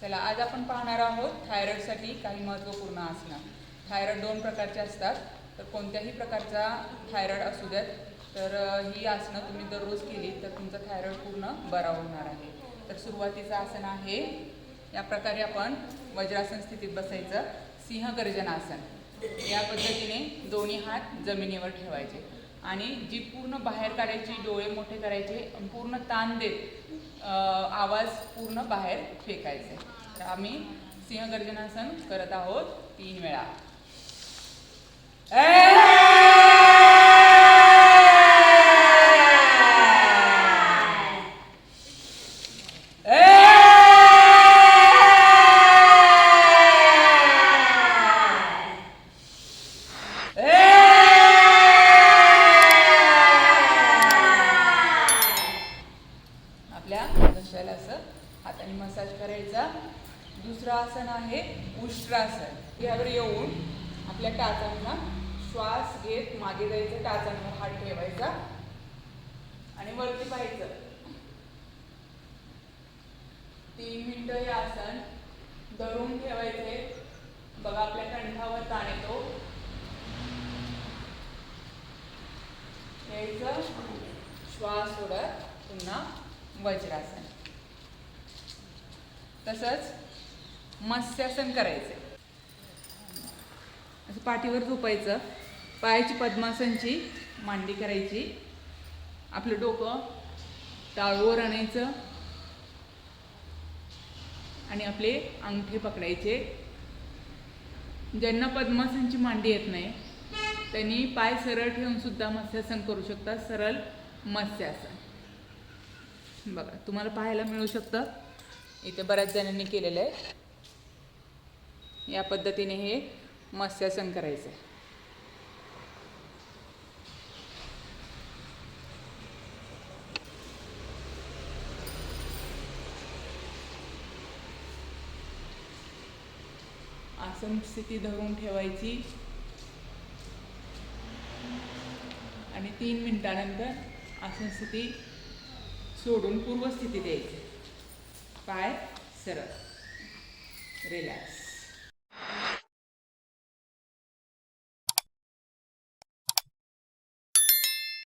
चला, आज आपण पाहणार आहोत थायरॉइडसाठी काही महत्त्वपूर्ण आसनं. थायरॉइड 2 प्रकारचे असतात, तर कोणत्याही प्रकारचा थायरॉइड असू द्यात, तर ही आसनं तुम्ही दररोज केली तर तुमचा थायरॉइड पूर्ण बरा होणार आहे. तर सुरुवातीचं आसन आहे, या प्रकारे आपण वज्रासन स्थितीत बसायचं. सिंहगर्जनासन. या पद्धतीने दोन्ही हात जमिनीवर ठेवायचे आणि जी पूर्ण बाहेर काढायची, डोळे मोठे करायचे, पूर्ण ताण देत आवाज पूर्ण बाहेर फेकायचे. तर आम्ही सिंहगर्जनासन करत आहोत 3 वेळा. आपल्या घशाला असं हाताने मसाज करायचा. दुसरं आसन आहे उष्ट्रासन. यावर येऊन आपल्या टाचांना श्वास घेत मागे जायचं, टाचांवर हात ठेवायचा आणि वरती पाहायचं. 3 मिनिटं हे आसन धरून ठेवायचे. बघा, आपल्या कंठावर ताण येतो. यायचं, श्वास सोडत पुन्हा वज्रासन. तसंच मत्स्यासन करायचे. असं पाठीवर झोपायचं, पायाची पद्मासनची मांडी करायची, आपलं डोकं टाळूवर आणायचं आणि आपले अंगठे पकडायचे. ज्यांना पद्मासनची मांडी येत नाही त्यांनी पाय सरळ ठेवून सुद्धा मत्स्यासन करू शकतात. सरळ मत्स्यासन बघा, तुम्हाला पाहायला मिळू शकतं. इथे बऱ्याच जणांनी केलेलं आहे. या पद्धतीने हे मत्स्यासन करायचं. आसन स्थिती धरून ठेवायची आणि 3 मिनिटानंतर आसन स्थिती सोडून पूर्वस्थिती द्यायची. पाय सरळ, रिलॅक्स.